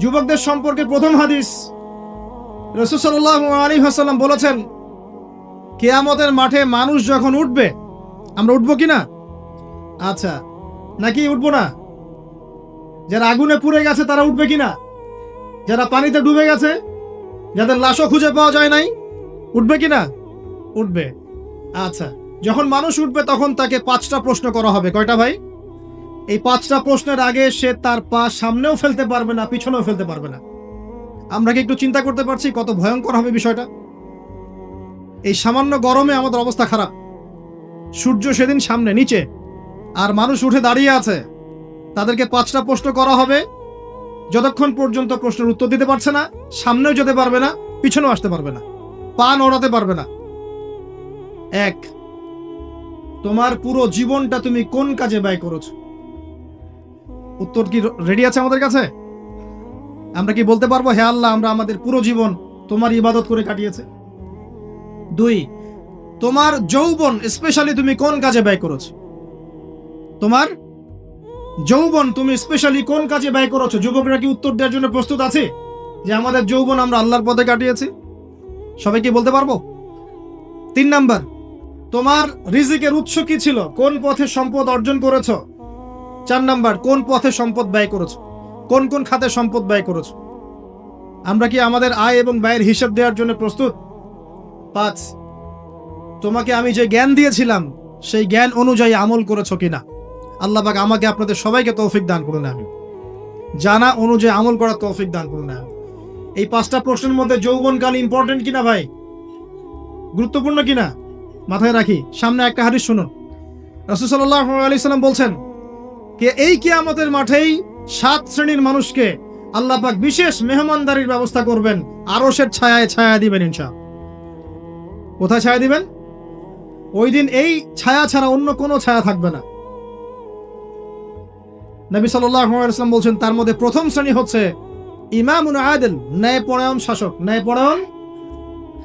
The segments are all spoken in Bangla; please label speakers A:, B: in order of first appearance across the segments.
A: যুবকদের সম্পর্কে প্রথম হাদিস, রাসূল সাল্লাল্লাহু আলাইহি ওয়াসাল্লাম বলেছেন, কিয়ামতের মাঠে মানুষ যখন উঠবে, আমরা উঠবো কিনা? আচ্ছা, নাকি উঠবো না? যারা আগুনে পুড়ে গেছে তারা উঠবে কিনা? যারা পানিতে ডুবে গেছে, যাদের লাশও খুঁজে পাওয়া যায় নাই, উঠবে কিনা? উঠবে। আচ্ছা, যখন মানুষ উঠবে তখন তাকে 5টা প্রশ্ন করা হবে। কয়টা ভাই? এই 5টা প্রশ্নের আগে সে তার পা সামনেও ফেলতে পারবে না, পিছনেও ফেলতে পারবে না। আমরা কি একটু চিন্তা করতে পারছি কত ভয়ঙ্কর হবে বিষয়টা? এই সামান্য গরমে আমাদের অবস্থা খারাপ, সূর্য সেদিন সামনে নিচে, আর মানুষ উঠে দাঁড়িয়ে আছে। তাদেরকে 5টা প্রশ্ন করা হবে, যতক্ষণ পর্যন্ত প্রশ্নের উত্তর দিতে পারছে না, সামনেও যেতে পারবে না, পিছনেও আসতে পারবে না, পা নড়াতে পারবে না। 1, তোমার পুরো জীবনটা তুমি কোন কাজে ব্যয় করেছো? উত্তর কি রেডি আছে আমাদের কাছে? আমরা কি বলতে পারবো, হে আল্লাহ, আমরা আমাদের পুরো জীবন তোমার ইবাদত করে কাটিয়েছে? 2, তোমার যৌবন স্পেশালি তুমি কোন কাজে ব্যয় করেছো? তোমার যৌবন তুমি স্পেশালি কোন কাজে ব্যয় করেছো? যুবকরা কি উত্তর দেওয়ার জন্য প্রস্তুত আছে যে আমাদের যৌবন আমরা আল্লাহর পথে কাটিয়েছি? সবাই কি বলতে পারবো? 3 নাম্বার, তোমার রিজিকের উৎস কি ছিল? কোন পথে সম্পদ অর্জন করেছো? 4 নাম্বার, কোন পথে সম্পদ ব্যয় করেছো? কোন কোন খাতে সম্পদ ব্যয় করেছো? আমরা কি আমাদের আয় এবং ব্যয়ের হিসাব দেওয়ার জন্য প্রস্তুত? 5, তোমাকে আমি যে জ্ঞান দিয়েছিলাম সেই জ্ঞান অনুযায়ী আমল করেছো কিনা? আল্লাহ পাক আমাকে আপনাদের সবাইকে তৌফিক দান করুন, আমি জানা অনুযায়ী আমল করার তৌফিক দান করুন। এই 5টা প্রশ্নের মধ্যে যৌবনকাল ইম্পর্টেন্ট কিনা ভাই? গুরুত্বপূর্ণ কিনা? মাথায় রাখি। সামনে একটা হাদিস শুনুন। রাসূল সাল্লাল্লাহু আলাইহি সাল্লাম বলছেন, এই কিয়ামতের মাঠেই 7 শ্রেণীর মানুষকে আল্লাহ পাক বিশেষ মেহমানদারির ব্যবস্থা করবেন, আরশের ছায়ায় ছায়া দিবেন ইনশাআল্লাহ। কোথায় ছায়া দিবেন? ওই দিন এই ছায়া ছাড়া অন্য কোনো ছায়া থাকবে না। নবী সাল্লাল্লাহু আলাইহি ওয়াসাল্লাম বলছেন, তার মধ্যে প্রথম শ্রেণী হচ্ছে ইমামুন আদিল, ন্যায়পরায়ণ শাসক। ন্যায়পরায়ণ,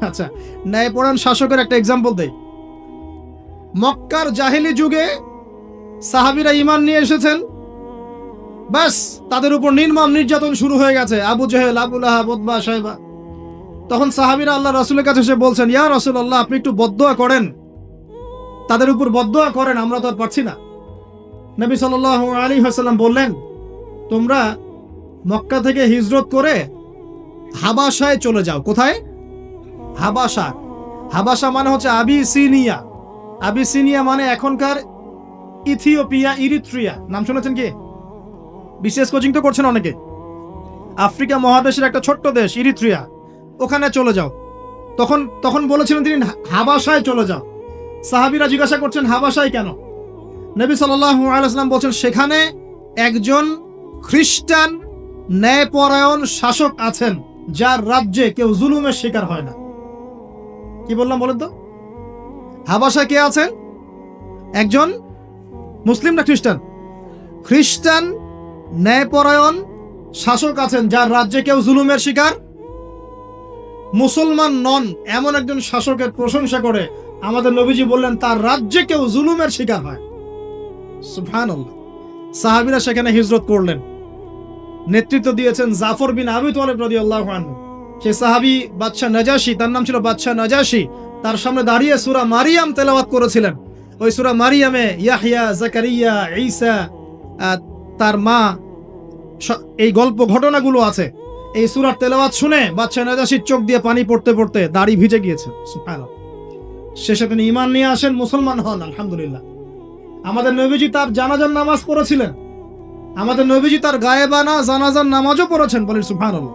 A: আচ্ছা, ন্যায়পরায়ণ শাসকের একটা এক্সাম্পল দেই। মক্কার জাহেলি যুগে সাহাবীরা ঈমান নিয়ে এসেছেন, বাস তাদের উপর নির্মম নির্যাতন শুরু হয়ে গেছে, আবু জেহেল, আবু লাহাব, উতবা, শাইবা। তখন সাহাবীরা আল্লাহ রাসূলের কাছে এসে বলছেন, ইয়া রাসূলুল্লাহ, আপনি একটু বদদোয়া করেন, তাদের উপর বদদোয়া করেন, আমরা তো আর পারছি না। নবী সাল্লাল্লাহু আলাইহি ওয়াসাল্লাম বললেন, তোমরা মক্কা থেকে হিজরত করে হাবাসায় চলে যাও। কোথায়? হাবাসা। হাবাসা মানে হচ্ছে আবিসিনিয়া। আবিসিনিয়া মানে এখনকার ইথিওপিয়া, ইরিত্রিয়া। নাম শুনেছেন কি? বিশেষ কোচিং তো করছেন অনেকে। আফ্রিকা মহাদেশের একটা ছোট্ট দেশ ইরিত্রিয়া, ওখানে চলে যাও। তখন বলেছিলেন তিনি হাবাসায় চলে যাও। সাহাবীরা জিজ্ঞাসা করছেন, হাবাসায় কেন? নবী সাল্লাল্লাহু আলাইহি ওয়াসাল্লাম বলছেন, সেখানে একজন খ্রিস্টান ন্যায়পরায়ণ শাসক আছেন, যার রাজ্যে কেউ জুলুমের শিকার হয় না। কি বললাম বলেন তো? হাবাসায় কে আছেন? একজন মুসলিম না খ্রিস্টান? খ্রিস্টান ন্যায়পরায়ণ শাসক আছেন, যার রাজ্যে কেউ জুলুমের শিকার, মুসলমান নন এমন একজন শাসকের প্রশংসা করে আমাদের নবীজি বললেন, তার রাজ্যে কেউ জুলুমের শিকার হয়। সুবহানাল্লাহ। সাহাবীরা সেখানে হিজরত করলেন। নেতৃত্ব দিয়েছেন জাফর বিন আবি তালিব রাদিয়াল্লাহু আনহু। সেই সাহাবী বাদশা নাজাশী, তার নাম ছিল বাদশা নাজাশী, তার সামনে দাঁড়িয়ে সূরা মারিয়াম তেলাওয়াত করেছিলেন। ওই সূরা মারিয়ামে ইয়াহইয়া, জাকারিয়া, ঈসা, তার মা, এই গল্প ঘটনাগুলো আছে। এই সূরার তেলাওয়াত শুনে বাদশা নাজাশীর চোখ দিয়ে পানি পড়তে পড়তে দাড়ি ভিজে গিয়েছে। সুবহানাল্লাহ। শেষে তিনি ঈমান নিয়ে আসেন, মুসলমান হন, আলহামদুলিল্লাহ। আমাদের নবীজি তার জানাজার নামাজ পড়েছিলেন। আমাদের নবীজি তার গায়েবানা জানাজার নামাজও পড়েছেন, বলেন সুবহানাল্লাহ।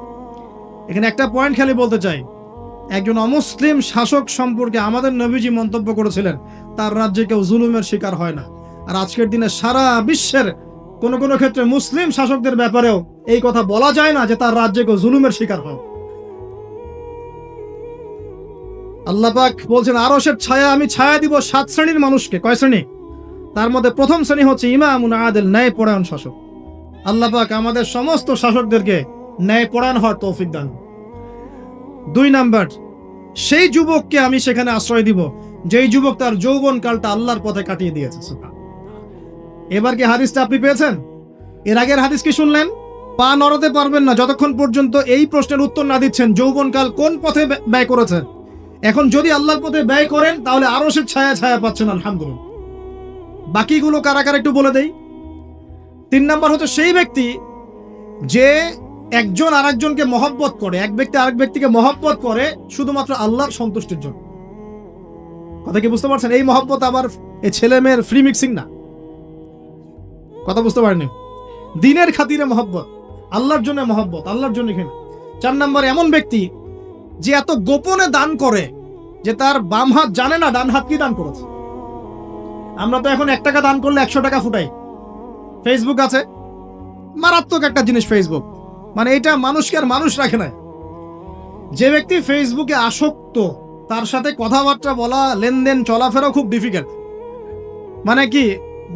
A: এখানে একটা পয়েন্ট খালি বলতে চাই, একজন অমুসলিম শাসক সম্পর্কে আমাদের নবীজি মন্তব্য করেছিলেন, তার রাজ্যে কেউ জুলুমের শিকার হয় না। আর আজকের দিনে সারা বিশ্বের কোন কোন ক্ষেত্রে মুসলিম শাসকদের ব্যাপারেও এই কথা বলা যায় না যে তার রাজ্যে কেউ জুলুমের শিকার হয়। আল্লাহ পাক বলছেন, আরশের ছায়া আমি ছায়া দিব 7 শ্রেণীর মানুষকে। কয় শ্রেণী? তার মধ্যে প্রথম শ্রেণী হচ্ছে ইমামুন আদিল, ন্যায়পরায়ণ শাসক। আল্লাহ পাক আমাদের সমস্ত শাসকদেরকে ন্যায়পরায়ণ হওয়ার তৌফিক দান। 2 নাম্বার, সেই যুবককে আমি সেখানে আশ্রয় দিব যেই যুবক তার যৌবন কালটা আল্লাহর পথে কাটিয়ে দিয়েছে। এবার কি হাদিসটা আপনি পেয়েছেন? এর আগের হাদিস কি শুনলেন? পা নড়াতে পারবেন না যতক্ষণ পর্যন্ত এই প্রশ্নের উত্তর না দিচ্ছেন যৌবনকাল কোন পথে ব্যয় করেছেন। এখন যদি আল্লাহর পথে ব্যয় করেন তাহলে আরশের ছায়া ছায়া পাচ্ছেন আলহামদুলিল্লাহ। বাকিগুলো কারা কারা একটু বলে দেই। 3 নাম্বার হচ্ছে সেই ব্যক্তি যে একজন আরেকজনকে মহব্বত করে, এক ব্যক্তি আরেক ব্যক্তিকে মহব্বত করে শুধুমাত্র আল্লাহর সন্তুষ্টির জন্য। কথা কি বুঝতে পারছেন? এই মহব্বত আবার এই ছেলে মেয়ের ফ্রি মিক্সিং না। কথা বুঝতে পারেনি? দিনের খাতিরে মহব্বত, আল্লাহর জন্য মহব্বত, আল্লাহর জন্য ঘৃণা। 4 নাম্বার এমন ব্যক্তি যে এত গোপনে দান করে যে তার বাম হাত জানে না ডান হাত কি দান করেছে। আমরা তো এখন 1 টাকা দান করলে 100 টাকা ফুটাই। ফেসবুক আছে, মারাত্মক একটা জিনিস ফেসবুক, মানে এটা মানুষকে আর মানুষ রাখে না। যে ব্যক্তি ফেসবুকে আসক্ত তার সাথে কথাবার্তা বলা, লেনদেন, চলাফেরাও খুব ডিফিকাল্ট। মানে কি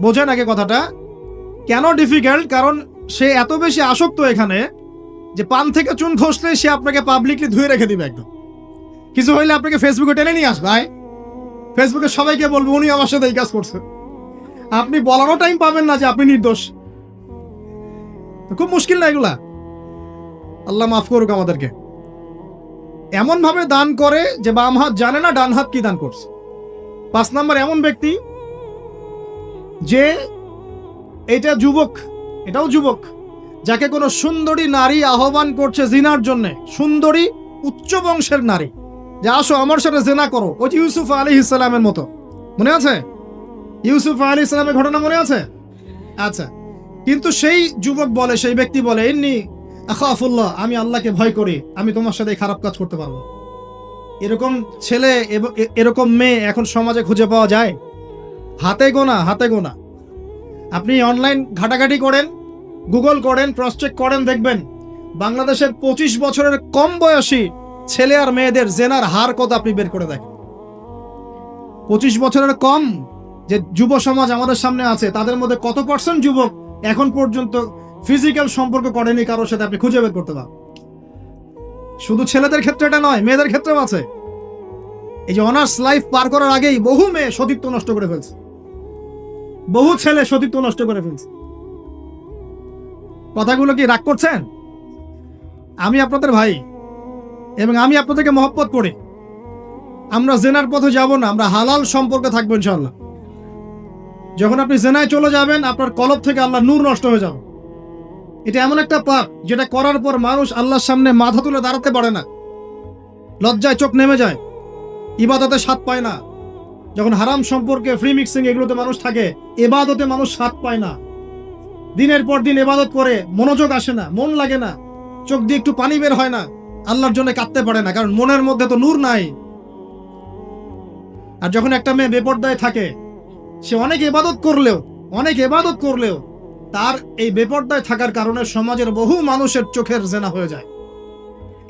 A: বোঝেন আগে কথাটা? কেন ডিফিকাল্ট? কারণ সে এত বেশি আসক্ত এখানে যে পান থেকে চুন খসলে সে আপনাকে পাবলিকলি ধুয়ে রেখে দিবে। একদম কিছু হইলে আপনাকে ফেসবুকে টেনে নিয়ে আসবে, ফেসবুকে সবাইকে বলবে উনি আমার সাথে এই কাজ করছে। আপনি বলারও টাইম পাবেন না যে আপনি নির্দোষ। খুব মুশকিল না এগুলা? আল্লাহ মাফ করুক আমাদেরকে। এমন ভাবে দান করে যে বাম হাত জানে না ডান হাত কি দান করছে। 5 নাম্বার এমন ব্যক্তি যে এটা যুবক, এটাও যুবক, যাকে কোনো সুন্দরী নারী আহ্বান করছে জিনার জন্য, সুন্দরী উচ্চ বংশের নারী, যে আসো আমার সাথে জেনা করো। ওই ইউসুফ আলাইহিস সালামের মতো, মনে আছে? ইউসুফ আলাইহিস সালামের ঘটনা মনে আছে? আচ্ছা, কিন্তু সেই যুবক বলে, সেই ব্যক্তি বলে ইন্নী আখাফুল্লাহ, আমি আল্লাহকে ভয় করি, আমি তোমার সাথে খারাপ কাজ করতে পারবো। এরকম ছেলে এবং এরকম মেয়ে এখন সমাজে খুঁজে পাওয়া যায়? হাতে গোনা, হাতে গোনা। আপনি অনলাইন ঘাটাঘাটি করেন, গুগল করেন, ক্রস চেক করেন, দেখবেন বাংলাদেশের 25 বছরের কম বয়সী ছেলে আর মেয়েদের জেনার হার কত আপনি বের করে দেখেন। 25 বছরের কম যে যুব সমাজ আমাদের সামনে আছে তাদের মধ্যে কত পার্সেন্ট যুবক এখন পর্যন্ত ফিজিক্যাল সম্পর্ক করেনি কারোর সাথে, আপনি খুঁজে বের করতে পারেন। শুধু ছেলেদের ক্ষেত্রে এটা নয়, মেয়েদের ক্ষেত্রেও আছে। এই যে অনার্স লাইফ পার করার আগেই বহু মেয়ে সতীত্ব নষ্ট করে ফেলছে, বহু ছেলে সতীত্ব নষ্ট করে ফেলছে। কথাগুলো কি রাগ করছেন? আমি আপনাদের ভাই এবং আমি আপনাদেরকে মহব্বত করি। আমরা জেনার পথে যাব না, আমরা হালাল সম্পর্কে থাকবো ইনশাআল্লাহ। যখন আপনি জেনায় চলে যাবেন আপনার কলব থেকে আল্লাহ নূর নষ্ট হয়ে যাবে। এটা এমন একটা পাপ যেটা করার পর মানুষ আল্লাহর সামনে মাথা তুলে দাঁড়াতে পারে না, লজ্জায় চোখ নেমে যায়, ইবাদতে স্বাদ পায় না। যখন হারাম সম্পর্কে, ফ্রি মিক্সিং, এগুলোতে মানুষ থাকে, ইবাদতে মানুষ স্বাদ পায় না। দিনের পর দিন ইবাদত করে মনোযোগ আসে না, মন লাগে না, চোখ দিয়ে একটু পানি বের হয় না, আল্লাহর জন্য কাঁদতে পারে না, কারণ মনের মধ্যে তো নূর নাই। আর যখন একটা মেয়ে বেপরদায় থাকে, সে অনেক ইবাদত করলেও তার এই বেপরদায় থাকার কারণে সমাজের বহু মানুষের চোখের জেনা হয়ে যায়।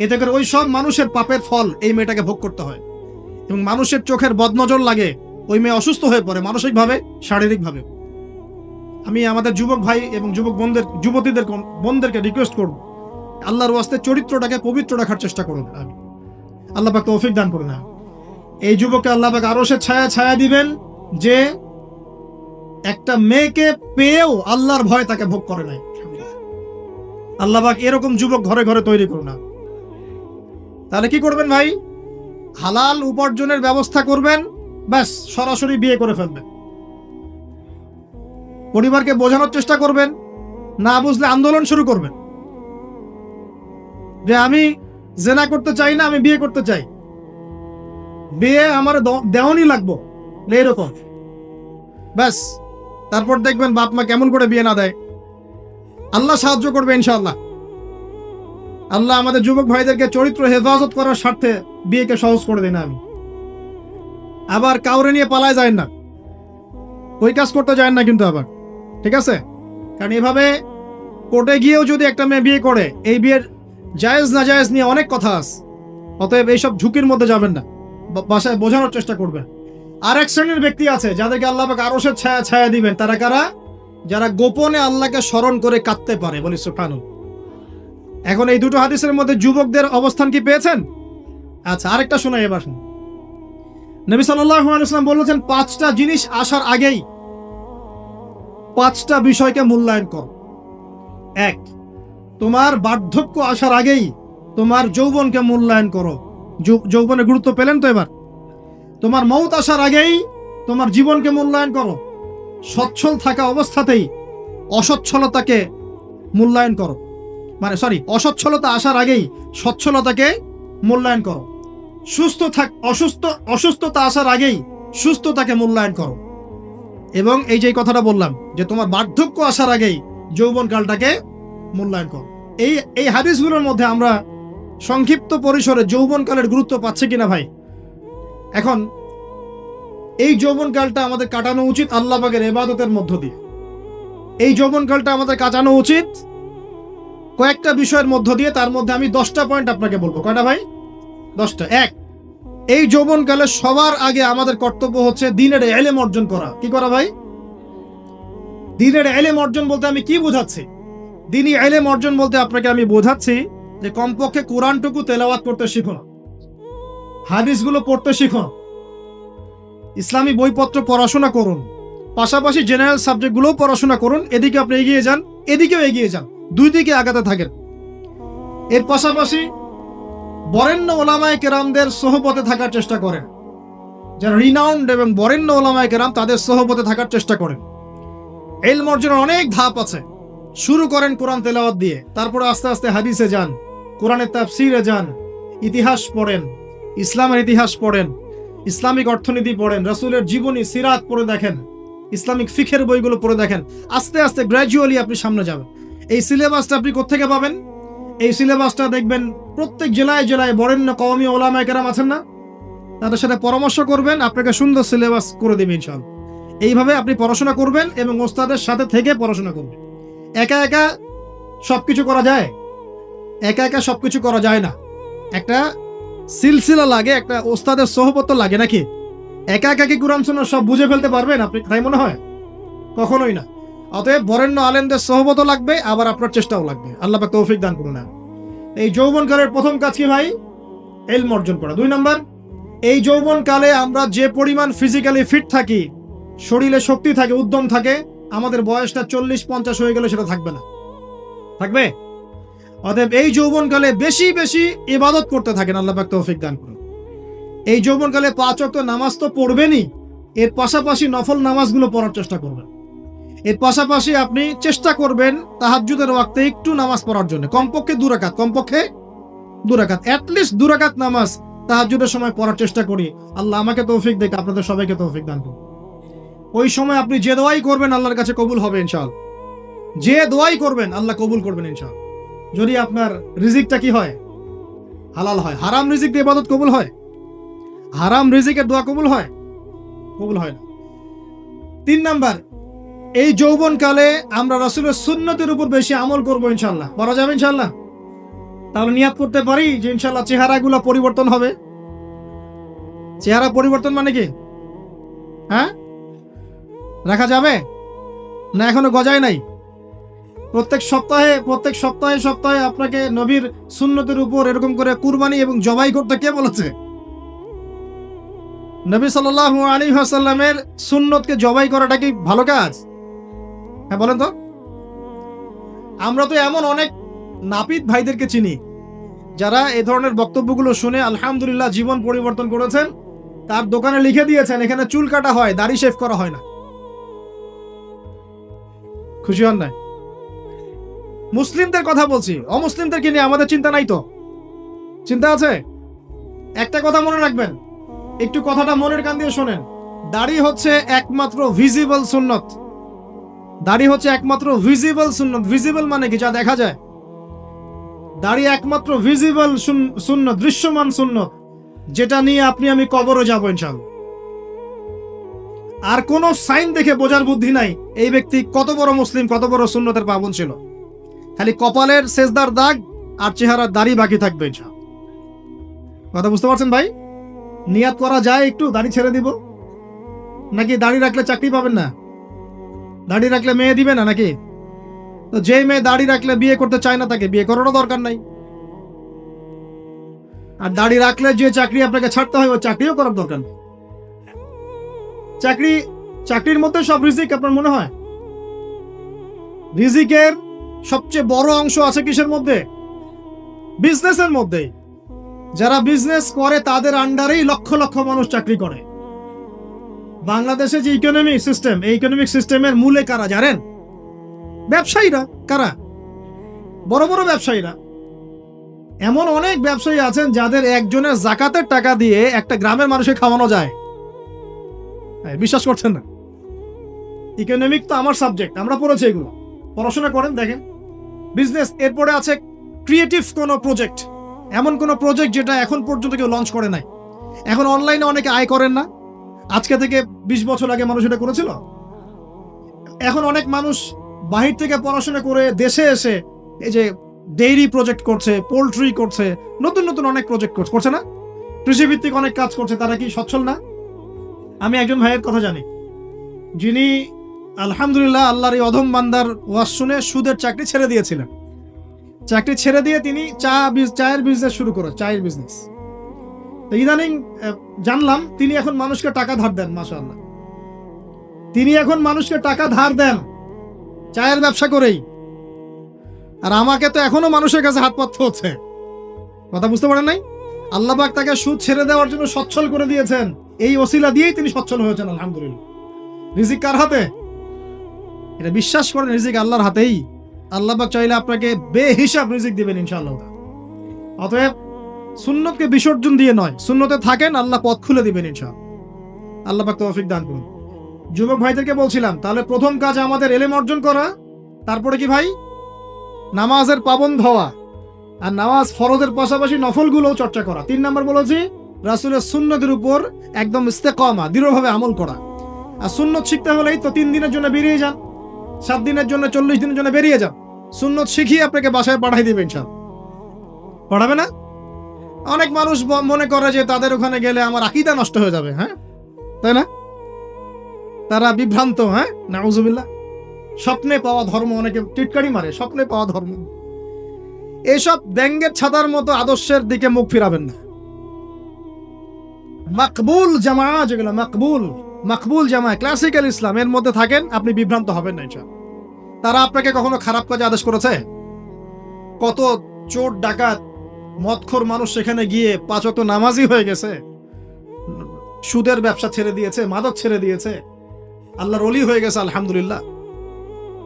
A: এতে করে ওই সব মানুষের পাপের ফল এই মেয়েটাকে ভোগ করতে হয়, এবং মানুষের চোখের বদনজর লাগে, ওই মেয়ে অসুস্থ হয়ে পড়ে মানসিকভাবে, শারীরিকভাবে। আমি আমাদের যুবক ভাই এবং যুবতীদের বোনদেরকে রিকোয়েস্ট করব, আল্লাহর ওয়াস্তে চরিত্রটাকে পবিত্র রাখার চেষ্টা করুন। আল্লাহ পাক তৌফিক দান করুন। এই যুবককে আল্লাহ পাক আরশের ছায়া দিবেন যে একটা মেয়েকে পেয়েও আল্লাহর ভয় তাকে ভোগ করে নাই। আল্লাহ পাক এরকম যুবক ঘরে ঘরে তৈরি করুন। তাহলে কি করবেন ভাই? হালাল উপার্জনের ব্যবস্থা করবেন, ব্যাস সরাসরি বিয়ে করে ফেলবেন। পরিবারকে বোঝানোর চেষ্টা করবেন, না বুঝলে আন্দোলন শুরু করবেন যে আমি জেনা করতে চাই না, আমি বিয়ে করতে চাই, বিয়ে আমার দেওয়ানি লাগবো, এরকম। ব্যাস তারপর দেখবেন বাপ মা কেমন করে বিয়ে না দেয়। আল্লাহ সাহায্য করবে ইনশাআল্লাহ। আল্লাহ আমাদের যুবক ভাইদেরকে চরিত্র হেফাজত করার স্বার্থে বিয়েকে সহজ করে দেয় না। আমি আবার কাউরে নিয়ে পালায় যায় না, ওই কাজ করতে যায় না কিন্তু আবার, ঠিক আছে? কারণ এভাবে কোর্টে গিয়েও যদি একটা মেয়ে বিয়ে করে, এই বিয়ের জায়েজ না জায়েজ নিয়ে অনেক কথা আছে। অতএব এইসব ঝুঁকির মধ্যে যাবেন না, বাসায় বোঝানোর চেষ্টা করবেন। আর এক শ্রেণীর ব্যক্তি আছে যাদেরকে আল্লাহ পাক আরশের ছায়া দিবেন। তারা কারা? যারা গোপনে আল্লাহকে স্মরণ করে কাঁদতে পারে, বলি সুবহানাল্লাহ। এখন এই দুটো হাদিসের মধ্যে যুবকদের অবস্থান কি পেয়েছেন? আচ্ছা, আরেকটা শোনাই এবার। নবী সাল্লাল্লাহু আলাইহি ওয়াসাল্লাম বলেছেন 5টা জিনিস আসার আগেই 5টা বিষয়কে মূল্যায়ন কর। 1, তোমার বার্ধক্য আসার আগেই তোমার যৌবনকে মূল্যায়ন করো। যৌবনের গুরুত্ব পেলেন তো এবার? তোমার মৌত আসার আগেই তোমার জীবনকে মূল্যায়ন করো। সচ্ছল থাকা অবস্থাতেই অসচ্ছলতাকে মূল্যায়ন করো, অসচ্ছলতা আসার আগেই সচ্ছলতাকে মূল্যায়ন করো। অসুস্থতা আসার আগেই সুস্থতাকে মূল্যায়ন করো। এবং এই যে কথাটা বললাম যে তোমার বার্ধক্য আসার আগেই যৌবনকালটাকে মূল্যায়ন করো, এই হাদিসগুলোর মধ্যে আমরা সংক্ষিপ্ত পরিসরে যৌবনকালের গুরুত্ব পাচ্ছি কিনা ভাই? এখন এই যৌবনকালটা আমাদের কাটানো উচিত আল্লাহ পাকের ইবাদতের মধ্য দিয়ে। এই যৌবনকালটা আমাদের কাটানো উচিত কয়েকটা বিষয়ের মধ্য দিয়ে। তার মধ্যে আমি 10টা পয়েন্ট আপনাকে বলবো। কয়টা ভাই? 10টা। এক, এই যৌবনকালে সবার আগে আমাদের কর্তব্য হচ্ছে দ্বীনের ইলম অর্জন করা। কি করা ভাই? দ্বীনের ইলম অর্জন বলতে আমি কি বোঝাচ্ছি? দ্বীনি ইলম অর্জন বলতে আপনাকে আমি বোঝাচ্ছি যে কমপক্ষে কোরআনটুকু তেলাওয়াত করতে শিখুন, হাদিসগুলো পড়তে শিখুন, ইসলামী বইপত্র পড়াশোনা করুন, পাশাপাশি জেনারেল সাবজেক্টগুলোও পড়াশোনা করুন। এদিকে আপনি এগিয়ে যান, এদিকেও এগিয়ে যান, দুই দিকে আগাতে থাকেন। এর পাশাপাশি বরেণ্য ওলামায়ে কেরামদের সোহবতে থাকার চেষ্টা করেন। যারা রিনাউন্ড এবং বরেণ্য ওলামায়ে কেরাম, তাদের সোহবতে থাকার চেষ্টা করেন। ইলম অর্জনের অনেক ধাপ আছে। শুরু করেন কোরআন তেলাওয়াত দিয়ে, তারপরে আস্তে আস্তে হাদিসে যান, কোরআনের তাফসীরে যান, ইতিহাস পড়েন, ইসলামের ইতিহাস পড়েন, ইসলামিক অর্থনীতি পড়েন, রাসূলের জীবনী সিরাত পড়ে দেখেন, ইসলামিক ফিকহের বইগুলো পড়ে দেখেন। আস্তে আস্তে গ্র্যাজুয়ালি আপনি সামনে যাবেন। এই সিলেবাসটা আপনি কোত্থেকে পাবেন? এই সিলেবাসটা দেখবেন প্রত্যেক জেলায় জেলায় বরেণ্য কওমি ওলামায়ে কেরাম আছেন না, তাদের সাথে পরামর্শ করবেন, আপনাকে সুন্দর সিলেবাস করে দেবে ইনশাআল্লাহ। এইভাবে আপনি পড়াশোনা করবেন এবং ওস্তাদের সাথে থেকে পড়াশোনা করবেন। একা একা সবকিছু করা যায়? একা একা সবকিছু করা যায় না। একটা সিলসিলা লাগে, একটা ওস্তাদের সোহবত লাগে, নাকি? একা একা কি কোরআন সুন্নাহ সব বুঝে ফেলতে পারবেন আপনি? তাই মনে হয়? কখনোই না। অতএব বরেণ্য আলেমদের সোহবত লাগবে, আবার আপনার চেষ্টাও লাগবে। আল্লাহ পাক তৌফিক দান করুন। এই যৌবনকালের প্রথম কাজ কি ভাই? ইলম অর্জন করা। 2 নাম্বার, এই যৌবনকালে আমরা যে পরিমাণ ফিজিক্যালি ফিট থাকি, শরীরে শক্তি থাকে, উদ্যম থাকে, আমাদের বয়সটা 40-50 হয়ে গেলে সেটা থাকবে না। থাকবে? অতএব এই যৌবনকালে বেশি বেশি ইবাদত করতে থাকেন। আল্লাহ পাক তৌফিক দান করুন। এই যৌবনকালে 5 ওয়াক্ত নামাজ তো পড়বেনই, এর পাশাপাশি নফল নামাজগুলো পড়ার চেষ্টা করবেন। এর পাশাপাশি আপনি চেষ্টা করবেন তাহাজ্জুদের ওয়াক্তে একটু নামাজ পড়ার জন্য, কমপক্ষে 2 রাকাত, অ্যাটলিস্ট 2 রাকাত নামাজ তাহাজ্জুদের সময় পড়ার চেষ্টা করি। আল্লাহ আমাকে তৌফিক দেখ, আপনাদের সবাইকে তৌফিক দান করুন। ওই সময় আপনি যে দোয়াই করবেন আল্লাহর কাছে কবুল হবে ইনশাআল্লাহ। যে দোয়াই করবেন আল্লাহ কবুল করবেন ইনশাআল্লাহ। যদি আপনার রিজিকটা কি হয়? হালাল হয়। হারাম রিজিক দিয়ে ইবাদত কবুল হয়? হারাম রিজিকের দোয়া কবুল হয়? কবুল হয় না। 3 নাম্বার, এই যৌবনকালে আমরা রাসূলের সুন্নতের উপর বেশি আমল করব ইনশাআল্লাহ। পারা যাবে ইনশাআল্লাহ? তাহলে নিয়াত করতে পারি যে ইনশাআল্লাহ চেহারাগুলো পরিবর্তন হবে। চেহারা পরিবর্তন মানে কি? হ্যাঁ, রাখা যাবে না? এখনো গজায় নাই। প্রত্যেক সপ্তাহে আপনাকে নবীর সুন্নতের উপর এরকম করে কুরবানি এবং জবাই করতে কে বলেছে? নবী সাল্লাল্লাহু আলাইহি ওয়াসাল্লামের সুন্নতকে জবাই করাটা কি ভালো কাজ? হ্যাঁ বলেন তো। আমরা তো এমন অনেক নাপিত ভাইদেরকে চিনি যারা এই ধরনের বক্তব্যগুলো শুনে আলহামদুলিল্লাহ জীবন পরিবর্তন করেছেন। তার দোকানে লিখে দিয়েছেন এখানে চুল কাটা হয়, দাড়ি শেভ করা হয় না। খুশি হন না? মুসলিমদের কথা বলছি, অমুসলিমদেরকে নিয়ে আমাদের চিন্তা নাই তো? চিন্তা আছে? একটা কথা মনে রাখবেন, একটু কথাটা মনের কান দিয়ে শোনেন। দাড়ি হচ্ছে একমাত্র ভিজিবল সুন্নত। দাড়ি হচ্ছে একমাত্র ভিজিবল সুন্নত। ভিজিবল মানে কি? যা দেখা যায়। দাড়ি একমাত্র ভিজিবল সুন্নত, দৃশ্যমান সুন্নত, যেটা নিয়ে আপনি আমি কবরে যাব ইনশাআল্লাহ। আর কোন সাইন দেখে বোঝার বুদ্ধি নাই এই ব্যক্তি কত বড় মুসলিম, কত বড় সুন্নতের পাবন ছিল। খালি কপালের সেজদার দাগ আর চেহারার দাড়ি বাকি থাকবে ইনশাআল্লাহ। কথা বুঝতে পারছেন ভাই? নিয়াত করা যায় একটু দাড়ি ছেড়ে দিব, নাকি দাড়ি রাখলে চাকরি পাবেন না? দাড়ি রাখলে মেয়ে দিবে না নাকি? তো যেই মেয়ে দাড়ি রাখলে বিয়ে করতে চায় না তাকে বিয়ে করারও দরকার নাই। আর দাড়ি রাখলে যে চাকরি আপনাকে ছাড়তে হয় ওই চাকরিও করার দরকার নেই। চাকরির মধ্যে সব রিজিক আপনার মনে হয়? রিজিকের সবচেয়ে বড় অংশ আছে কিসের মধ্যে? বিজনেসের মধ্যে। যারা বিজনেস করে তাদের আন্ডারেই লক্ষ লক্ষ মানুষ চাকরি করে। বাংলাদেশে যে ইকোনমিক সিস্টেম, এই ইকোনমিক সিস্টেমের মূলে কারা জানেন? ব্যবসায়ীরা। কারা? বড় বড় ব্যবসায়ীরা। এমন অনেক ব্যবসায়ী আছেন যাদের একজনের জাকাতের টাকা দিয়ে একটা গ্রামের মানুষকে খাওয়ানো যায়। বিশ্বাস করছেন না? ইকোনমিক তো আমার সাবজেক্ট, আমরা পড়েছি এগুলো, পড়াশোনা করেন, দেখেন। বিজনেস, এরপরে আছে ক্রিয়েটিভ কোনো প্রজেক্ট, এমন কোনো প্রজেক্ট যেটা এখন পর্যন্ত কেউ লঞ্চ করে নাই। এখন অনলাইনে অনেকে আয় করেন না, আজকে থেকে 20 বছর আগে মানুষ এটা করেছিল। এখন অনেক মানুষ বাহির থেকে পড়াশোনা করে দেশে এসে এই যে ডেইরি প্রজেক্ট করছে, পোল্ট্রি করছে, নতুন নতুন অনেক প্রজেক্ট করছে না? কৃষিভিত্তিক অনেক কাজ করছে। তারা কি সচ্ছল না? আমি একজন ভাইয়ের কথা জানি, যিনি আলহামদুলিল্লাহ আল্লাহর এই অধম বান্দার ওয়াজ শুনে সুদের চাকরি ছেড়ে দিয়েছিলেন। চাকরি ছেড়ে দিয়ে তিনি চায়ের বিজনেস শুরু করে, চায়ের বিজনেস। ইদানিং জানলাম তিনি এখন মানুষকে টাকা ধার দেন। মাশাআল্লাহ, তিনি এখন মানুষকে টাকা ধার দেন চায়ের ব্যবসা করেই। আর আমাকে তো এখনো মানুষের কাছে হাত পাততে হচ্ছে। কথা বুঝতে পারেন নাই? আল্লাহ পাক তাকে সুদ ছেড়ে দেওয়ার জন্য সচ্ছল করে দিয়েছেন। এই ওসিলা দিয়েই তিনি সচ্ছল হয়েছেন আলহামদুলিল্লাহ। রিজিক কার হাতে? এটা বিশ্বাস করেন, রিজিক আল্লাহর হাতেই। আল্লাহ পাক চাইলে আপনাকে বেহিসাব রিজিক দিবেন ইনশাআল্লাহ। অতএব সুন্নতকে বিসর্জন দিয়ে নয়, সুন্নতে থাকেন, আল্লাহ পথ খুলে দিবেন ইনশাআল্লাহ। আল্লাহ পাক তৌফিক দান করুন। যুবক ভাইদেরকে বলছিলাম, তাহলে প্রথম কাজ আমাদের ইলম অর্জন করা, তারপরে কি ভাই? নামাজের পাবন্দ হওয়া, আর নামাজ ফরজের পাশাপাশি নফলগুলোও চর্চা করা। 3 নম্বর বলেছি রাসূলের সুন্নতের উপর একদম ইস্তেকামা, দৃঢ়ভাবে আমল করা। আর সুন্নত শিখতে হলেই তো 3 দিনের জন্য বেরিয়ে যান, 7 দিনের জন্য, 40 দিনের জন্য বেরিয়ে যান। সুন্নত শিখিয়ে আপনাকে বাসায় পাঠাই দিবে ইনশাআল্লাহ। পড়াবে না? অনেক মানুষ মনে করে যে তাদের ওখানে গেলে আমার আকীদা নষ্ট হয়ে যাবে। হ্যাঁ, তাই না? তারা বিভ্রান্ত। হ্যাঁ, নাউজুবিল্লাহ। স্বপ্নে পাওয়া ধর্ম, অনেকে টিটকারি মারে, স্বপ্নে পাওয়া ধর্ম। এইসব ব্যাঙ্গের ছাতার মতো আদর্শের দিকে মুখ ফিরাবেন না। মাকবুল জামা, যেগুলো মাকবুল জামা, ক্লাসিক্যাল ইসলাম, এর মধ্যে থাকেন, আপনি বিভ্রান্ত হবেন না ইনশাআল্লাহ। তারা আপনাকে কখনো খারাপ কাজে আদেশ করেছে? কত চোর ডাকাত মদখোর মানুষ সেখানে গিয়ে 5 ওয়াক্ত নামাজি হয়ে গেছে, সুদের ব্যবসা ছেড়ে দিয়েছে, মাদক ছেড়ে দিয়েছে, আল্লাহর ওলি হয়ে গেছে আলহামদুলিল্লাহ।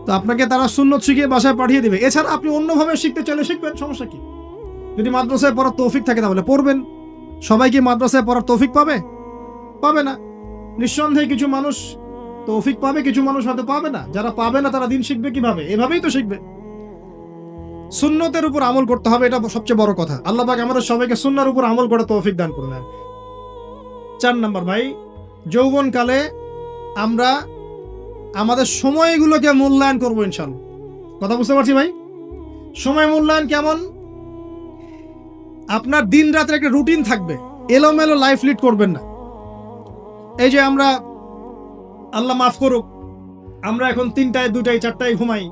A: তো আপনাকে তারা সুন্নত শিখিয়ে বাসায় পাঠিয়ে দিবে। এছাড়া আপনি অন্যভাবে শিখতে চাইলে শিখবেন, সমস্যা কি? যদি মাদ্রাসায় পড়ার তৌফিক থাকে তাহলে পড়বেন। সবাই কি মাদ্রাসায় পড়ার তৌফিক পাবে? পাবে না। নিঃসন্দেহে কিছু মানুষ তৌফিক পাবে, কিছু মানুষ হয়তো পাবে না। যারা পাবে না তারা দিন শিখবে কিভাবে? এভাবেই তো শিখবে। সুন্নতের উপর আমল করতে হবে, এটা সবচেয়ে বড় কথা। আল্লাহ পাক আমাদের সবাইকে সুন্নাহর উপর আমল করে তৌফিক দান করুন। 4 নম্বর ভাই, যৌবনকালে আমরা আমাদের সময়গুলোকে মূল্যায়ন করবো ইনশাআল্লাহ। কথা বুঝতে পারছি ভাই? সময় মূল্যায়ন কেমন? আপনার দিন রাতের একটা রুটিন থাকবে, এলোমেলো লাইফ লিড করবেন না। এই যে আমরা, আল্লাহ মাফ করুক, আমরা এখন 3টায় 2টায় 4টায় ঘুমাই,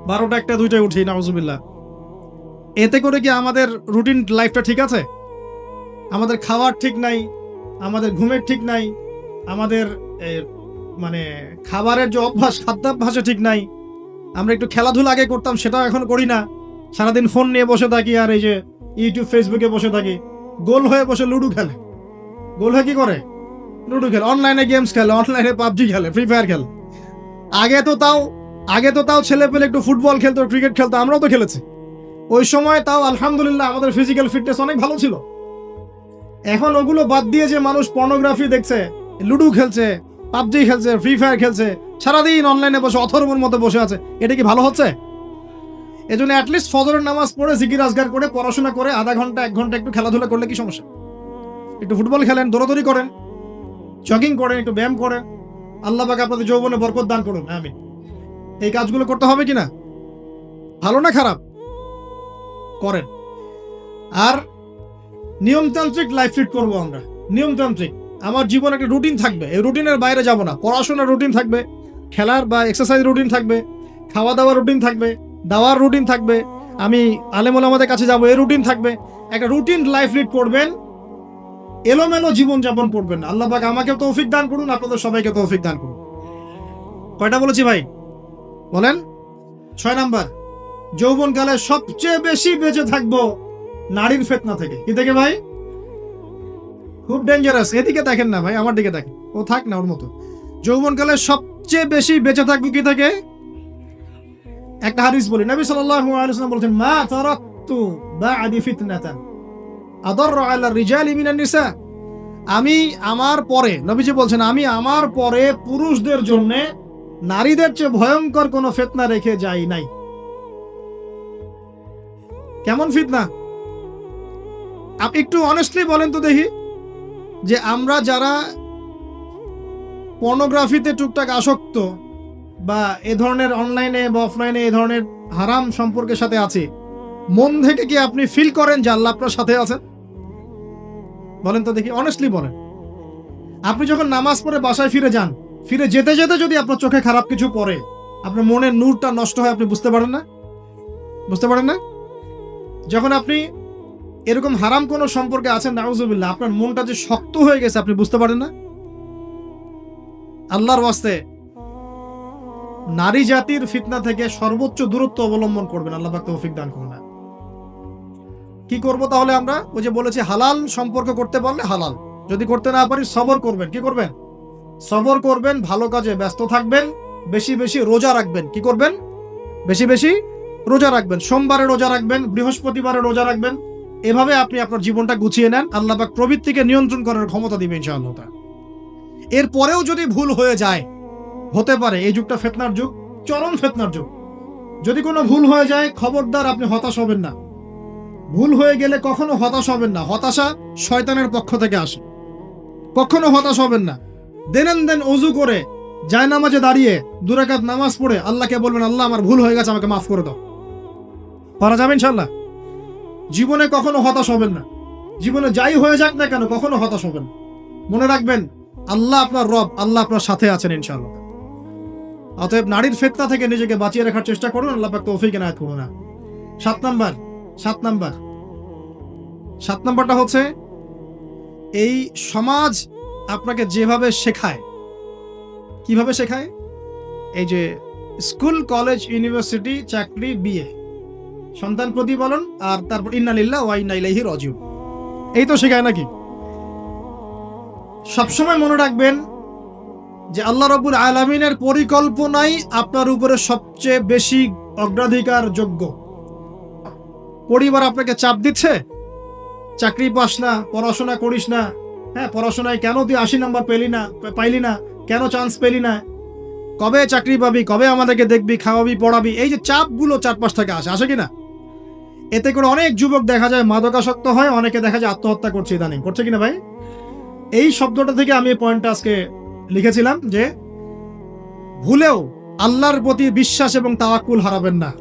A: 12টা 1টা 2টায় উঠি, নাউজুবিল্লাহ। এতে করে কি আমাদের রুটিন লাইফটা ঠিক আছে? আমাদের খাওয়ার ঠিক নাই, আমাদের ঘুমের ঠিক নাই, আমাদের মানে খাবারের যে অভ্যাস, খাদ্যাভ্যাসে ঠিক নাই। আমরা একটু খেলাধুলা আগে করতাম, সেটাও এখন করি না। সারাদিন ফোন নিয়ে বসে থাকি, আর এই যে ইউটিউব ফেসবুকে বসে থাকি। গোল হয়ে বসে লুডো খেলে। গোল হয়ে কি করে? লুডো খেলে, অনলাইনে গেমস খেলে, অনলাইনে পাবজি খেলে, ফ্রি ফায়ার খেলে। আগে তো তাও ছেলে পেলে একটু ফুটবল খেলতো, ক্রিকেট খেলতো, আমরাও তো খেলেছি। ওই সময় তাও আলহামদুলিল্লাহ আমাদের ফিজিক্যাল ফিটনেস অনেক ভালো ছিল। এখন ওগুলো বাদ দিয়ে যে মানুষ পর্নোগ্রাফি দেখছে, লুডো খেলছে, পাবজি খেলছে, ফ্রি ফায়ার খেলছে, সারাদিন অনলাইনে বসে অথর্বর মতো বসে আছে, এটা কি ভালো হচ্ছে? এজন্য অ্যাটলিস্ট ফজরের নামাজ পড়ে জিকির আজগার করে পড়াশোনা করে আধা ঘন্টা 1 ঘন্টা একটু খেলাধুলা করলে কি সমস্যা? একটু ফুটবল খেলেন, দৌড়াদৌড়ি করেন, জগিং করেন, একটু ব্যায়াম করেন। আল্লাহ পাক আপনাদের যৌবনে বরকত দান করুন, আমিন। এই কাজগুলো করতে হবে কিনা? ভালো না খারাপ? করেন। আর নিয়মতান্ত্রিক লাইফ লিড করবো আমরা। নিয়মতান্ত্রিক, আমার জীবনে একটা রুটিন থাকবে, এই রুটিনের বাইরে যাব না। পড়াশোনার রুটিন থাকবে, খেলার বা এক্সারসাইজ রুটিন থাকবে, খাওয়া দাওয়ার রুটিন থাকবে, দাওয়ার রুটিন থাকবে, আমি আলেম ওলামাদের কাছে যাব, এই রুটিন থাকবে। একটা রুটিন লাইফ লিড করবেন, এলোমেলো জীবন যাপন করবেন। আল্লাহ পাক আমাকে তৌফিক দান করুন, আপনাদের সবাইকে তৌফিক দান করুন। কয়টা বলেছি ভাই? বলেন। 6 নাম্বার। যৌবনকালে সবচেয়ে বেশি বেঁচে থাকবো নারীর ফিতনা থেকে। কি থেকে ভাই? খুব ডেঞ্জারাস। এদিকে দেখেন না ভাই, আমার দিকে দেখেন, ও থাক না ওর মতো। যৌবনকালে সবচেয়ে বেশি বেঁচে থাকবো কি থেকে? একটা হাদিস বলি, নবী সাল্লাল্লাহু আলাইহি ওয়াসাল্লাম বলেছেন, মা তারাকতু বা'দি ফিতনাতান আদাররু আলা রিজালি মিনান নিসা। আমি আমার পরে, নবীজি বলছেন, আমি আমার পরে পুরুষদের জন্য নারীদের চেয়ে ভয়ঙ্কর কোন ফিতনা রেখে যাই নাই। কেমন ফিতনা? আপনি একটু অনেস্টলি বলেন তো দেখি, যে আমরা যারা পর্নোগ্রাফিতে টুকটাক আসক্ত বা এ ধরনের অনলাইনে বা অফলাইনে এ ধরনের হারাম সম্পর্কের সাথে আছে, মন থেকে কি আপনি ফিল করেন যে আল্লাহ আপনার সাথে আছেন? বলেন তো দেখি, অনেস্টলি বলেন। আপনি যখন নামাজ পড়ে বাসায় ফিরে যান, ফিরে যেতে যেতে যদি আপনার চোখে খারাপ কিছু পড়ে, আপনার মনের নূরটা নষ্ট হয়, আপনি বুঝতে পারেন না? বুঝতে পারেন না? যখন আপনি এরকম হারাম কোনো সম্পর্কে আছেন, নাউজুবিল্লাহ, আপনার মনটা যে শক্ত হয়ে গেছে, আপনি বুঝতে পারেন না? আল্লাহর ওয়াস্তে নারী জাতির ফিতনা থেকে সর্বোচ্চ দূরত্ব অবলম্বন করবেন। আল্লাহ পাক তৌফিক দান করুন। কি করব তাহলে আমরা? ওই যে বলেছি, হালাল সম্পর্ক করতে পারলে হালাল, যদি করতে না পারি সবর করবেন। কি করবেন? সবর করবেন, ভালো কাজে ব্যস্ত থাকবেন, বেশি বেশি রোজা রাখবেন। কি করবেন? বেশি বেশি রোজা রাখবেন। সোমবারে রোজা রাখবেন, বৃহস্পতিবারে রোজা রাখবেন। এভাবে আপনি আপনার জীবনটা গুছিয়ে নেন, আল্লাহ পাক প্রবৃত্তিকে নিয়ন্ত্রণ করার ক্ষমতা দিবেন ইনশাআল্লাহ। এরপরেও যদি ভুল হয়ে যায়, হতে পারে এই যুগটা ফিতনার যুগ, চরম ফিতনার যুগ। যদি কোনো ভুল হয়ে যায়, খবরদার আপনি হতাশ হবেন না। ভুল হয়ে গেলে কখনো হতাশ হবেন না। হতাশা শয়তানের পক্ষ থেকে আসে। কখনো হতাশ হবেন না। দেন ওযু করে জায়নামাজে দাঁড়িয়ে 2 রাকাত নামাজ পড়ে আল্লাহকে বলবেন, আল্লাহ আমার ভুল হয়ে গেছে, আমাকে মাফ করে দাও। পারা যাবে ইনশাআল্লাহ। জীবনে কখনো হতাশ হবেন না। জীবনে যাই হয়ে যাক না কেন, কখনো হতাশ হবেন না। মনে রাখবেন, আল্লাহ আপনার রব, আল্লাহ আপনার সাথে আছেন ইনশাআল্লাহ। অতএব নারীর ফিতনা থেকে নিজেকে বাঁচিয়ে রাখার চেষ্টা করুন, আল্লাহ পাক তৌফিক এনায়েত করুন। 7 নাম্বারটা হচ্ছে, এই সমাজ আপনাকে যেভাবে শেখায়, কিভাবে শেখায়? এই যে স্কুল, কলেজ, ইউনিভার্সিটি, চাকরি, বিয়ে, সন্তান প্রতিপালন, আর তারপর ইন্না লিল্লাহি ওয়া ইন্না ইলাইহি রাজিউন, এই তো শেখায় নাকি? সবসময় মনে রাখবেন যে আল্লাহ রাব্বুল আলামিনের পরিকল্পনাই আপনার উপরে সবচেয়ে বেশি অগ্রাধিকার যোগ্য। পরিবার আপনাকে চাপ দিচ্ছে, চাকরি পাস না, পড়াশোনা করিস না, হ্যাঁ পড়াশোনায় কেন তুই 80 নাম্বার পাইলি না, কেন চান্স পেলি না, কবে চাকরি পাবি, কবে আমাদেরকে দেখবি, খাওয়াবি, পড়াবি, এই যে চাপগুলো চারপাশ থেকে আসে কিনা? এতে করে অনেক যুবক দেখা যায় মাদকাসক্ত হয়, অনেকে দেখা যায় আত্মহত্যা করছে ইদানিং, করছে কিনা ভাই? এই শব্দটা থেকে আমি এই পয়েন্টটা আজকে লিখেছিলাম, যে ভুলেও আল্লাহর প্রতি বিশ্বাস এবং তাওয়াক্কুল হারাবেন না।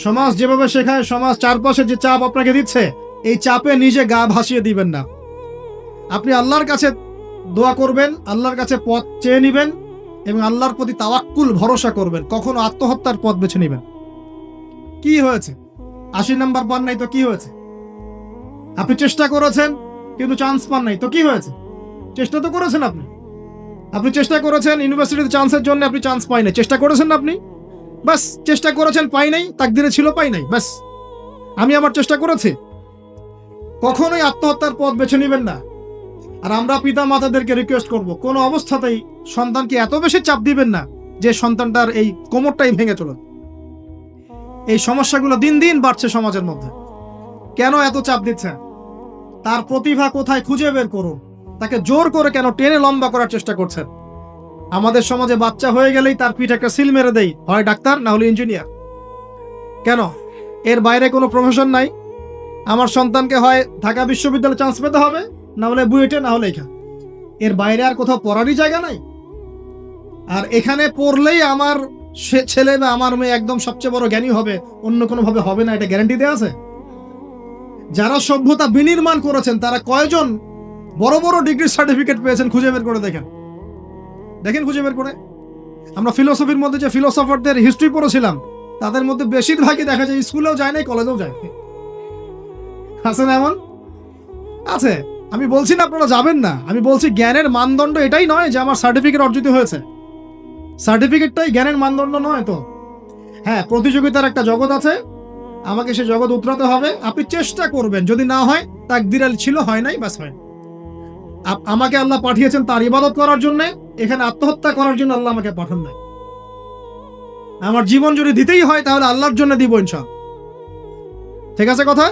A: সমাজ যেভাবে শেখায়, সমাজ চারপাশে যে চাপ আপনাকে দিচ্ছে, এই চাপে নিজে গা ভাসিয়ে দিবেন না। আপনি আল্লাহর কাছে দোয়া করবেন, আল্লাহর কাছে পথ চেয়ে নিবেন এবং আল্লাহর প্রতি তাওয়াক্কুল ভরসা করবেন। কখনো আত্মহত্যার পথ বেছে নিবেন। কি হয়েছে? 80 নাম্বার পান নাই তো কি হয়েছে? আপনি চেষ্টা করেছেন কিন্তু চান্স পান নাই তো কি হয়েছে? চেষ্টা তো করেছেন আপনি চেষ্টা করেছেন, ইউনিভার্সিটিতে চান্সের জন্য আপনি চান্স পাই নাই, চেষ্টা করেছেন না আপনি? বাস, চেষ্টা করেছেন, পাই নাই, তাকদিরে ছিল পাই নাই, বাস। আমি আমার চেষ্টা করেছি। কখনোই আত্মহত্যার পথ বেছে নেবেন না। আর আমরা পিতা মাতাদেরকে রিকোয়েস্ট করব, কোনো অবস্থাতেই সন্তানকে এত বেশি চাপ দিবেন না যে সন্তানটার এই কোমরটাই ভেঙে চলুন। এই সমস্যাগুলো দিন দিন বাড়ছে সমাজের মধ্যে। কেন এত চাপ দিচ্ছেন? তার প্রতিভা কোথায় খুঁজে বের করুন। তাকে জোর করে কেন টেনে লম্বা করার চেষ্টা করছেন? আমাদের সমাজে বাচ্চা হয়ে গেলেই তার পিঠে একটা সিল মেরে দেই, হয় ডাক্তার না হলে ইঞ্জিনিয়ার। কেন? এর বাইরে কোনো প্রফেশন নাই? আমার সন্তানকে হয় ঢাকা বিশ্ববিদ্যালয়ে চান্স পেতে হবে, না হলে বুয়েটে, না হলে এখানে। এর বাইরে আর কোথাও পড়ারই জায়গা নাই। আর এখানে পড়লেই আমার ছেলে বা আমার মেয়ে একদম সবচেয়ে বড় জ্ঞানী হবে, অন্য কোনো ভাবে হবে না, এটা গ্যারান্টি দেওয়া আছে? যারা সভ্যতা বিনির্মাণ করেছেন তারা কয়জন বড় বড় ডিগ্রি সার্টিফিকেট পেয়েছেন? খুঁজে বের করে দেখেন, খুঁজে বের করে। আমরা ফিলোসফির মধ্যে যে ফিলোসফারদের হিস্ট্রি পড়েছিলাম, তাদের মধ্যে বেশিরভাগই দেখা যায় স্কুলেও যায় নাই, কলেজেও যায়। আছে না এমন? আছে। আমি বলছি না আপনারা যাবেন না, আমি বলছি জ্ঞানের মানদণ্ড এটাই নয় যে আমার সার্টিফিকেট অর্জিত হয়েছে। সার্টিফিকেটটাই জ্ঞানের মানদণ্ড নয় তো। হ্যাঁ, প্রতিযোগিতার একটা জগৎ আছে, আমাকে সে জগৎ উতরাতে হবে। আপনি চেষ্টা করবেন, যদি না হয় তাকদীরে ছিল, হয় নাই, বাস হয়। আমাকে আল্লাহ পাঠিয়েছেন তার ইবাদত করার জন্য, এখানে আত্মহত্যা করার জন্য আল্লাহ আমাকে পাঠান নাই। আমার জীবন যদি দিতেই হয় তাহলে আল্লাহর জন্য দিব ইনশাআল্লাহ। ঠিক আছে কথা?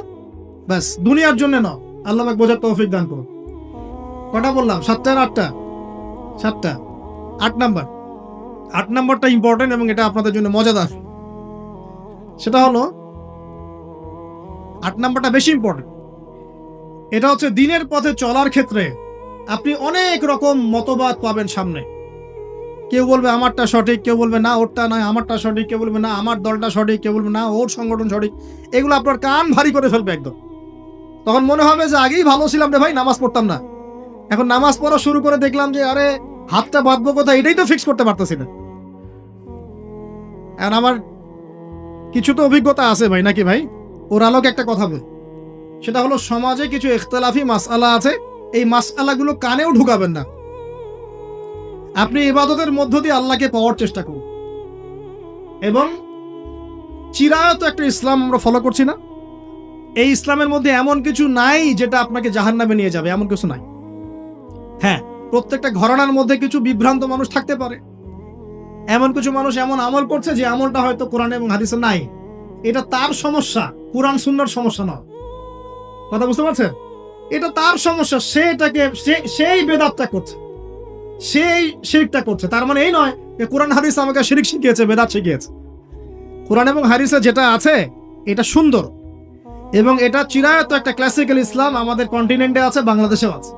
A: ব্যাস, দুনিয়ার জন্য না। আল্লাহ আমাকে বোঝার তৌফিক দান করুন। কটা বললাম? 7টা না 8টা? 7টা। 8 নাম্বার। 8 নাম্বারটা ইম্পর্টেন্ট এবং এটা আপনাদের জন্য মজাদার। সেটা হলো 8 নাম্বারটা বেশি ইম্পর্টেন্ট। এটা হচ্ছে দিনের পথে চলার ক্ষেত্রে আপনি অনেক রকম মতবাদ পাবেন সামনে। কেউ বলবে আমারটা সঠিক, কেউ বলবে না ওরটা নয়, আমারটা সঠিক, কেউ বলবে না আমার দলটা সঠিক, কেউ বলবে না ওর সংগঠন সঠিক। এগুলো আপনার কান ভারী করে ফেলবে একদম। তখন মনে হবে যে আগেই ভালো ছিলাম রে ভাই, নামাজ পড়তাম না, এখন নামাজ পড়া শুরু করে দেখলাম যে আরে হাতটা বাঁধবো কোথায় এটাই তো ফিক্স করতে পারতেছি না। এখন আমার কিছু তো অভিজ্ঞতা আছে ভাই, নাকি ভাই? ওর আলোকে একটা কথা বল, সেটা হলো সমাজে কিছু ইখতিলাফি মাসআলা আছে, এই মাসআলাগুলো কানেও ঢুকাবেন না। আপনি ইবাদতের মধ্য দিয়ে আল্লাহকে পাওয়ার চেষ্টা করুন। এবং চিরায়ত একটা ইসলাম আমরা ফলো করছি না, এই ইসলামের মধ্যে এমন কিছু নাই যেটা আপনাকে জাহান্নামে নিয়ে যাবে, এমন কিছু নাই। হ্যাঁ, প্রত্যেকটা ঘরানার মধ্যে কিছু বিভ্রান্ত মানুষ থাকতে পারে, এমন কিছু মানুষ এমন আমল করছে যে আমলটা হয়তো কোরআন এবং হাদিসে নাই। এটা তার সমস্যা, কোরআন সুন্নাহর সমস্যা নয়। কথা বুঝতে পারছেন? এটা তার সমস্যা, সেই বেদাতটা করছে, সেই শিরকটা করছে। তার মানে এই নয় যে কোরআন হাদিস আমাকে শিরক শিখিয়েছে, বেদাত শিখিয়েছে। কোরআন এবং হাদিসে যেটা আছে এটা সুন্দর, এবং এটা চিরায়ত একটা ক্লাসিক্যাল ইসলাম আমাদের কন্টিনেন্টে আছে, বাংলাদেশেও আছে।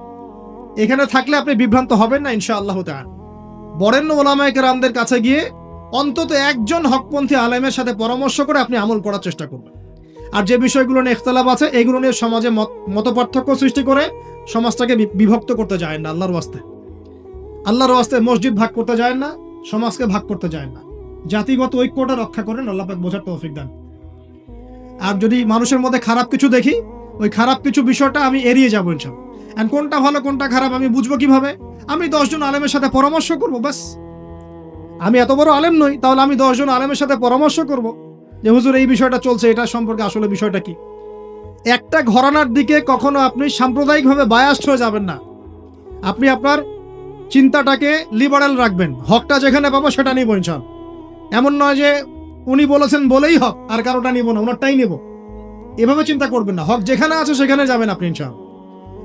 A: এখানে থাকলে আপনি বিভ্রান্ত হবেন না ইনশাআল্লাহ তাআলা। বরেণ্য ওলামায়ে কেরামদের কাছে গিয়ে অন্তত একজন হকপন্থী আলেমের সাথে পরামর্শ করে আপনি আমল করার চেষ্টা করবেন। আর যে বিষয়গুলো নিয়ে ইখতিলাফ আছে এগুলো নিয়ে সমাজে মতপার্থক্য সৃষ্টি করে সমাজটাকে বিভক্ত করতে যায় না। আল্লাহর ওয়াস্তে মসজিদ ভাগ করতে যায় না, সমাজকে ভাগ করতে যায় না। জাতিগত ঐক্যটা রক্ষা করেন, আল্লাহ পাক বোঝার তৌফিক দান। আর যদি মানুষের মধ্যে খারাপ কিছু দেখি, ওই খারাপ কিছু বিষয়টা আমি এড়িয়ে যাবো ইনশাআল্লাহ। এন্ড কোনটা ভালো কোনটা খারাপ আমি বুঝবো কিভাবে? আমি 10 জন আলেমের সাথে পরামর্শ করবো, ব্যাস। আমি এত বড় আলেম নই, তাহলে আমি 10 জন আলেমের সাথে পরামর্শ করব যে হুজুর এই বিষয়টা চলছে, এটা সম্পর্কে আসলে বিষয়টা কি। একটা ঘরানার দিকে কখনো আপনি সাম্প্রদায়িকভাবে বায়াসড হয়ে যাবেন না। আপনি আপনার চিন্তাটাকে লিবারেল রাখবেন, হকটা যেখানে পাবো সেটা নিব ইনশাআল্লাহ। এমন নয় যে উনি বলেছেন বলেই হক, আর কারোটা নিব না, ওনারটাই নিব, এভাবে চিন্তা করবেন না। হক যেখানে আছে সেখানে যাবেন আপনি ইনশাআল্লাহ।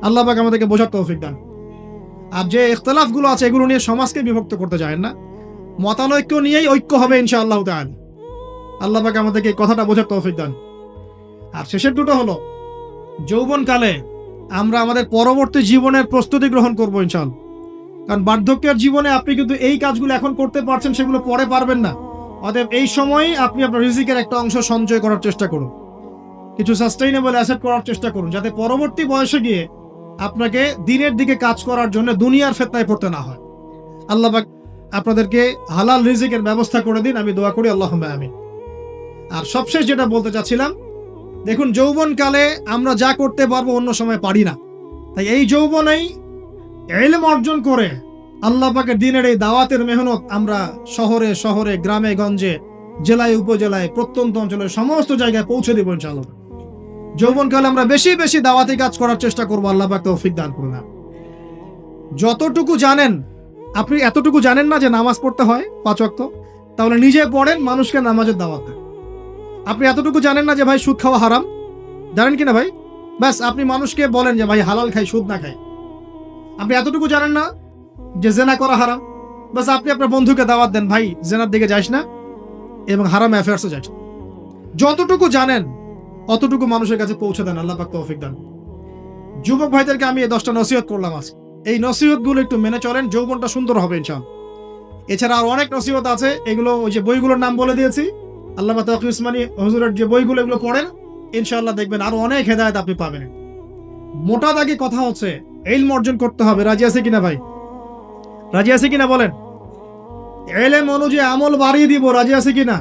A: আল্লাহ পাক আমাদেরকে বোঝার তৌফিক দান। আর যে ইখতিলাফগুলো আছে এগুলো নিয়ে সমাজকে বিভক্ত করতে যায় না, মতানৈক্য নিয়েই ঐক্য হবে ইনশাআল্লাহ তাআলা। আল্লাহ পাক আমাদেরকে এই কথাটা বোঝার তৌফিক দান। আর শেষের দুটো হলো যৌবনকালে আমরা আমাদের পরবর্তী জীবনের প্রস্তুতি গ্রহণ করবো ইনশাআল্লাহ। কারণ বার্ধক্যের জীবনে আপনি কিন্তু এই কাজগুলো এখন করতে পারছেন, সেগুলো পরে পারবেন না। অতএব এই সময়ই আপনি আপনার রিজিকের একটা অংশ সঞ্চয় করার চেষ্টা করুন, কিছু সাস্টেইনেবল অ্যাসেট করার চেষ্টা করুন, যাতে পরবর্তী বয়সে গিয়ে আপনাকে দিনের দিকে কাজ করার জন্য দুনিয়ার ফিতনায় পড়তে না হয়। আল্লাহ পাক আপনাদেরকে হালাল রিজিকের ব্যবস্থা করে দিন, আমি দোয়া করি আল্লাহুম্মা আমিন। আর সবশেষ যেটা বলতে চাচ্ছিলাম, দেখুন যৌবনকালে আমরা যা করতে পারবো অন্য সময় পারি না, তাই এই যৌবনেই ইলম অর্জন করে আল্লাহ পাকের দিনের এই দাওয়াতের মেহনত আমরা শহরে শহরে, গ্রামে গঞ্জে, জেলায় উপজেলায়, প্রত্যন্ত অঞ্চলে সমস্ত জায়গায় পৌঁছে দেব ইনশাআল্লাহ। যৌবনকালে আমরা বেশি বেশি দাওয়াতি কাজ করার চেষ্টা করবো, আল্লাহ পাক তৌফিক দান করুন। যতটুকু জানেন, আপনি এতটুকু জানেন না যে নামাজ পড়তে হয় 5 ওয়াক্ত, তাহলে নিজে পড়েন, মানুষকে নামাজের দাওয়াত দেন। আপনি এতটুকু জানেন না যে ভাই সুদ খাওয়া হারাম, জানেন কিনা ভাই? ব্যাস আপনি মানুষকে বলেন যে ভাই হালাল খাই, সুদ না খাই। আপনি এতটুকু জানেন না যে জেনা করা হারাম, ব্যাস আপনি আপনার বন্ধুকে দাওয়াত দেন, ভাই জেনার দিকে যাইস না এবং হারাম অ্যাফেয়ার্সে যাইস। যতটুকু জানেন অতটুকু মানুষের কাছে পৌঁছে দেন, আল্লাহ পাক তৌফিক দান। যুবক ভাইদেরকে আমি এই 10টা নসিহত করলাম আজ, এই নসিহতগুলো একটু মেনে চলেন, যৌবনটা সুন্দর হবে ইনশাআল্লাহ। এছাড়া আর অনেক নসিহত আছে, এগুলো ওই যে বইগুলোর নাম বলে দিয়েছি, আল্লামা তাকি উসমানী হুজুরের যে বইগুলো, এগুলো পড়েন, ইনশাআল্লাহ দেখবেন আরো অনেক হেদায়েত আপনি পাবেন। মোটা দাগে কথা হচ্ছে ইলম অর্জন করতে হবে। রাজি আছে কিনা ভাই? রাজি আছে কিনা বলেন? ইলম অনুযায়ী আমল বাড়িয়ে দিব, রাজি আছে কিনা?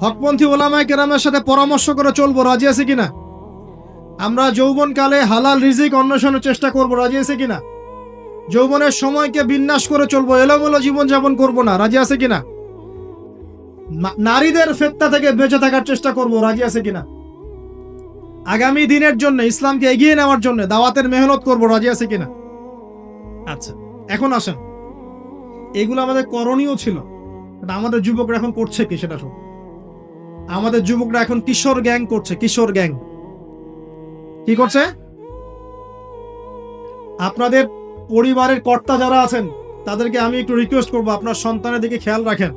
A: হকপন্থী ওলামায়ে কেরামের সাথে পরামর্শ করে চলবো, রাজি আছে কিনা? আমরা যৌবনকালে হালাল রিজিক অন্বেষণের চেষ্টা করবো, রাজি আছে কিনা? যৌবনের সময়কে বিন্যাস করে চলবো, এলোমেলো জীবনযাপন করবো না, রাজি আছে কিনা? নারীদের ফিতনা থেকে বেঁচে থাকার চেষ্টা করব, রাজি আছে কিনা? আগামী দিনের জন্য, ইসলামকে এগিয়ে নেওয়ার জন্য দাওয়াতের মেহনত করব, রাজি আছে কিনা? আচ্ছা, এখন আসেন, এগুলো আমাদের করণীয় ছিল, আমাদের যুবকরা এখন করছে কি সেটা শোন। আমাদের যুবকরা এখন কিশোর গ্যাং করছে, কিশোর গ্যাং কি করছে? আপনাদের পরিবারের কর্তা যারা আছেন তাদেরকে আমি একটু রিকোয়েস্ট করবো, আপনার সন্তানের দিকে খেয়াল রাখেন।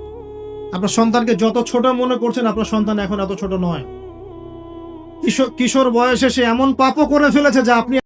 A: আপনার সন্তানকে যত ছোট মনে করছেন, আপনার সন্তান এখন এত ছোট নয়। কিশোর বয়সে সে এমন পাপও করে ফেলেছে যা আপনি